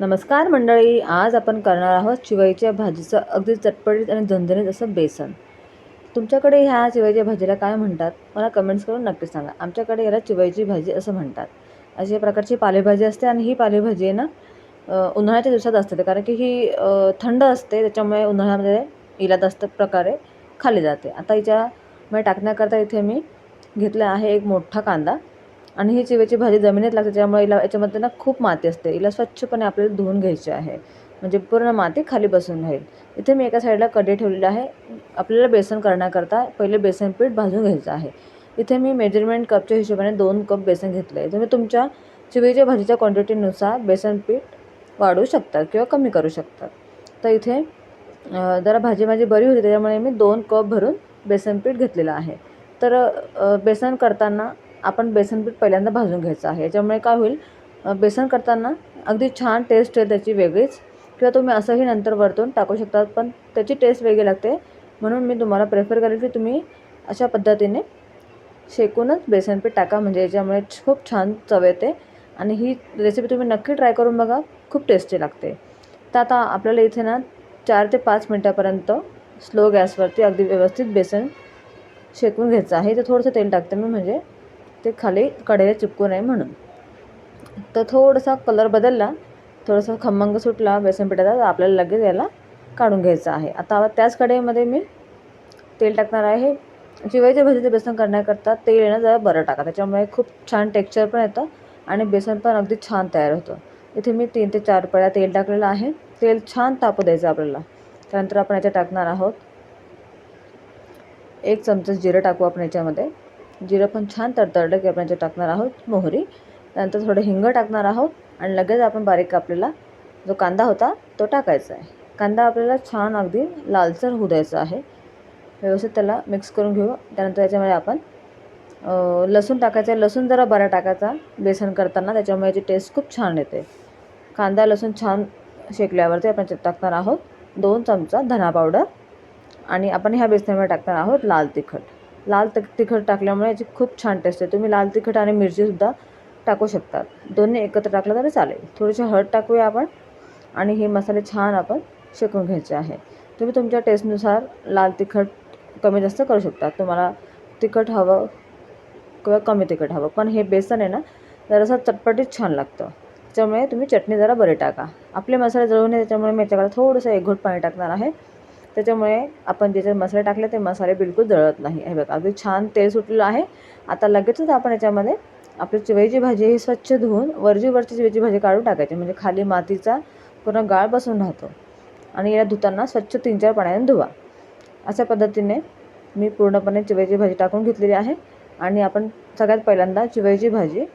नमस्कार मंडळी, आज आपण करणार आहोत चिवईच्या भाजीचं अगदी चटपटीत आणि झणझणीत असं बेसन. तुमच्याकडे ह्या चिवईच्या भाजीला काय म्हणतात मला कमेंट्स करून नक्की सांगा. आमच्याकडे याला चिवईची भाजी असं म्हणतात. अशा प्रकारची पालेभाजी असते आणि ही पालेभाजी आहे ना उन्हाळ्याच्या दिवसात असते, कारण की ही थंड असते, त्याच्यामुळे उन्हाळ्यामध्ये हिला जास्त प्रकारे खाल्ली जाते. आता हिच्यामध्ये टाकण्याकरता इथे मी घेतला आहे एक मोठा कांदा. आणि ही चिवेची भाजी जमिनीत लागते, त्यामुळे हिला याच्यामध्ये ना खूप माती असते. हिला स्वच्छपणे आपल्याला धुवून घ्यायची आहे, म्हणजे पूर्ण माती खाली बसून राहील. इथे मी एका साईडला कढई ठेवलेली आहे. आपल्याला बेसन करण्याकरता पहिले बेसन पीठ भाजून घ्यायचं आहे. इथे मी मेजरमेंट कपच्या हिशोबाने 2 कप बेसन घेतलं आहे. तुम्ही तुमच्या चिवेच्या भाजीच्या क्वांटिटीनुसार बेसन पीठ वाढवू शकता किंवा कमी करू शकता. तर इथे जरा भाजी माझी बरी होती, त्याच्यामुळे मी 2 कप भरून बेसन पीठ घेतलेलं आहे. तर बेसन करताना आपण बेसन पीठ पहिल्यांदा भाजून घ्यायचं आहे. याच्यामुळे काय होईल, बेसन करताना अगदी छान टेस्ट आहे त्याची वेगळीच, किंवा तुम्ही असंही नंतर वरतून टाकू शकता, पण त्याची टेस्ट वेगळी लागते. म्हणून मी तुम्हाला प्रेफर करेल की तुम्ही अशा पद्धतीने शेकूनच बेसन पीठ टाका, म्हणजे याच्यामुळे खूप छान चव येते. आणि ही रेसिपी तुम्ही नक्की ट्राय करून बघा, खूप टेस्टी लागते. तर आता आपल्याला इथे ना 4 ते 5 मिनटापर्यंत स्लो गॅसवरती अगदी व्यवस्थित बेसन शेकून घ्यायचं आहे. तर थोडंसं तेल टाकते मी, म्हणजे ते खाली कढईला चिपकू नये म्हणून. तर थोडासा कलर बदलला, थोडासा खमंग सुटला बेसन पिठाचा, तर आपल्याला लगेच याला काढून घ्यायचं आहे. आता त्याच कढईमध्ये मी तेल टाकणार आहे. चिवईच्या भाजीचं बेसन करण्याकरता तेल येणं जरा बरं टाका, त्याच्यामुळे खूप छान टेक्स्चर पण येतं आणि बेसन पण अगदी छान तयार होतं. इथे मी 3 ते 4 पळ्या तेल टाकलेलं आहे. तेल छान तापू द्यायचं आपल्याला. त्यानंतर आपण याच्यात टाकणार आहोत 1 चमचा जिरं टाकू आपण याच्यामध्ये. जिरं पण छान तडतडलं की आपण याच्यात टाकणार आहोत मोहरी. त्यानंतर थोडं हिंग टाकणार आहोत आणि लगेच आपण बारीक कापलेला जो कांदा होता तो टाकायचा आहे. कांदा आपल्याला छान अगदी लालसर होऊ द्यायचा आहे. व्यवस्थित त्याला मिक्स करून घेऊ. त्यानंतर याच्यामध्ये आपण लसूण टाकायचं आहे. लसूण जरा बरा टाकायचा बेसन करताना, त्याच्यामुळे याची टेस्ट खूप छान येते. कांदा लसूण छान शेकल्यावरती आपण टाकणार आहोत 2 चमचा धना पावडर. आणि आपण ह्या बेसनामध्ये टाकणार आहोत लाल तिखट. तिखट टाकल्यामुळे याची खूप छान टेस्ट आहे. तुम्ही लाल तिखट आणि मिरचीसुद्धा टाकू शकतात. दोन्ही एकत्र टाकलं तरी चालेल. थोडीशी हळद टाकूया आपण आणि हे मसाले छान आपण शेकून घ्यायचे आहे. तुम्ही तुमच्या टेस्टनुसार लाल तिखट कमी जास्त करू शकता. तुम्हाला तिखट हवं किंवा कमी तिखट हवं, पण हे बेसन आहे ना जरासं चटपटीत छान लागतं. त्याच्यामुळे तुम्ही चटणी जरा बरी टाका. आपले मसाले जळू नये, त्याच्यामुळे मी याच्याकडे थोडंसं 1 घोट पाणी टाकणार आहे. त्याच्यामुळे आपण जे मसाले टाकले ते मसाले बिलकुल जळत नाही. हे बघा अगदी छान तेल सुटलेलं आहे. आता लगेचच आपण याच्यामध्ये आपली चिवईची भाजी ही स्वच्छ धुवून वरची चिवईची भाजी काढून टाकायची, म्हणजे खाली मातीचा पूर्ण गाळ बसून राहतो. आणि याला धुताना स्वच्छ 3-4 पाण्याने धुवा. अशा पद्धतीने मी पूर्णपणे चिवईची भाजी टाकून घेतलेली आहे. आणि आपण सगळ्यात पहिल्यांदा चिवईची भाजी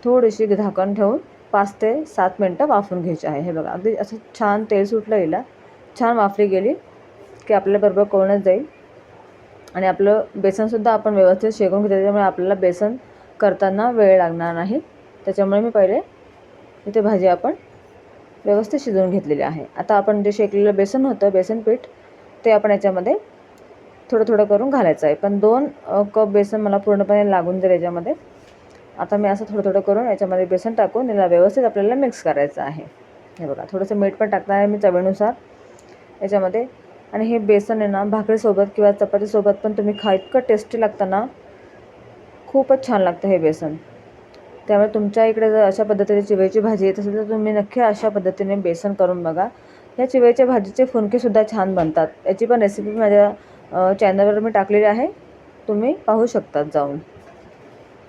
थोडीशी झाकण ठेवून 5 ते 7 मिनटं वाफवून घ्यायची आहे. हे बघा अगदी असं छान तेल सुटलं, हिला छान वाफली गेली की आपल्याबरोबर कळूनच जाईल. आणि आपलं बेसनसुद्धा आपण व्यवस्थित शेकून घेतलं, त्याच्यामुळे आपल्याला बेसन करताना वेळ लागणार नाही. त्याच्यामुळे मी पहिले इथे भाजी आपण व्यवस्थित शिजवून घेतलेली आहे. आता आपण जे शेकलेलं बेसन होतं, बेसन पीठ, ते आपण याच्यामध्ये थोडं थोडं करून घालायचं आहे. पण 2 कप बेसन मला पूर्णपणे लागून जाईल याच्यामध्ये. आता मी असं थोडं थोडं करून याच्यामध्ये बेसन टाकून याला व्यवस्थित आपल्याला मिक्स करायचं आहे. हे बघा थोडंसं मीठ पण टाकणार आहे मी चवीनुसार याच्यामध्ये. आणि हे बेसन आहे ना भाकरीसोबत किंवा चपातीसोबत पण तुम्ही खा, इतकं टेस्टी लागतं ना, खूपच छान लागतं हे बेसन. त्यामुळे तुमच्या इकडे जर अशा पद्धतीने चिवईची भाजी येत असेल तर तुम्ही नक्की अशा पद्धतीने बेसन करून बघा. या चिवईच्या भाजीचे फुनकेसुद्धा छान बनतात. याची पण रेसिपी माझ्या चॅनलवर मी टाकलेली आहे, तुम्ही पाहू शकतात जाऊन.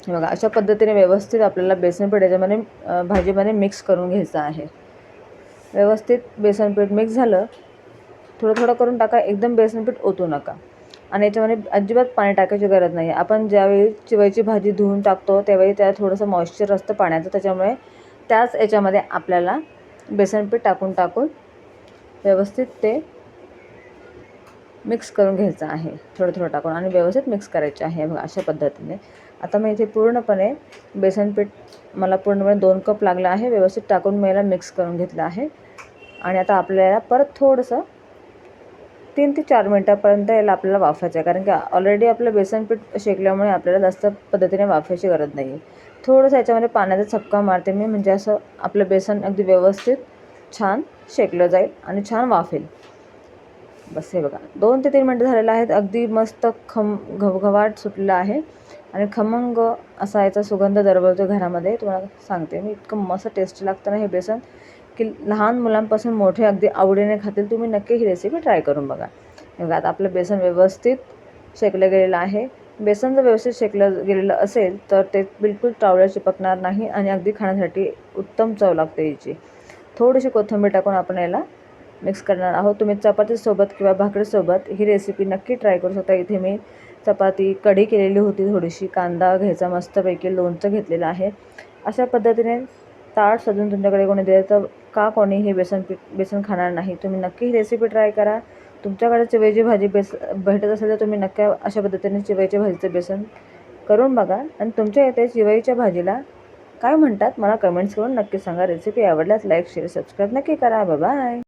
हे बघा अशा पद्धतीने व्यवस्थित आपल्याला बेसन पीठ याच्यामध्ये भाजीमध्ये मिक्स करून घ्यायचं आहे. व्यवस्थित बेसन पीठ मिक्स झालं, थोडं थोडं करून टाका, एकदम बेसन पीठ ओतू नका. आणि याच्यामध्ये अजिबात पाणी टाकायची गरज नाही. आपण ज्यावेळी चिवईची भाजी धुवून टाकतो त्यावेळी त्यात थोडंसं मॉइश्चर असतं पाण्याचं, त्याच्यामुळे त्याच याच्यामध्ये आपल्याला बेसन पीठ टाकून व्यवस्थित ते मिक्स करून घ्यायचं आहे. थोडं थोडं टाकून आणि व्यवस्थित मिक्स करायचे आहे. बघा अशा पद्धतीने. आता मी इथे पूर्णपणे बेसन पीठ मला पूर्णपणे 2 कप लागलं आहे. व्यवस्थित टाकून मी याला मिक्स करून घेतलं आहे. आणि आता आपल्याला परत थोडंसं 3 ते 4 मिनटापर्यंत याला आपल्याला वाफवायचं आहे, कारण की ऑलरेडी आपलं बेसन पीठ शेकल्यामुळे आपल्याला जास्त पद्धतीने वाफवायची गरज नाही आहे. थोडंसं याच्यामध्ये पाण्याचा चपका मारते मी, म्हणजे असं आपलं बेसन अगदी व्यवस्थित छान शेकलं जाईल आणि छान वाफेल. बस हे बघा 2 ते 3 मिनटं झालेलं आहेत. अगदी मस्त घवघवाट सुटलेला आहे आणि खमंग असा याचा सुगंध दरवळतो घरामध्ये. तुम्हाला सांगते मी, इतकं मस्त टेस्टी लागतं ना हे बेसन, की लहान मुलांपासून मोठे अगदी आवडीने खातील. तुम्ही नक्की ही रेसिपी ट्राय करून बघा. हे बघा आता आपलं बेसन व्यवस्थित शेकलं गेलेलं आहे. बेसन जर व्यवस्थित शेकलं गेलेलं असेल तर ते बिलकुल तव्याला चिपकणार नाही आणि अगदी खाण्यासाठी उत्तम चव लागते याची. थोडीशी कोथिंबीर टाकून आपण याला मिक्स करणार आहोत. तुम्ही चपातीसोबत किंवा भाकरीसोबत ही रेसिपी नक्की ट्राय करू शकता. इथे मी चपाती कढी केलेली होती, थोडीशी कांदा घ्यायचा मस्तपैकी, लोणचं घेतलेलं आहे. अशा पद्धतीने ताट सजून तुमच्याकडे कोणी दिलं तर का कोणी हे बेसन खाणार नाही. तुम्ही नक्की ही रेसिपी ट्राय करा. तुमच्याकडे चिवईची भाजी भेटत असेल तर तुम्ही नक्की अशा पद्धतीने चिवईच्या भाजीचं बेसन करून बघा आणि तुमच्या इथे चिवईच्या भाजीला काय म्हणतात मला कमेंट्स करून नक्की सांगा. रेसिपी आवडल्यास लाईक शेअर सबस्क्राईब नक्की करा. बाय.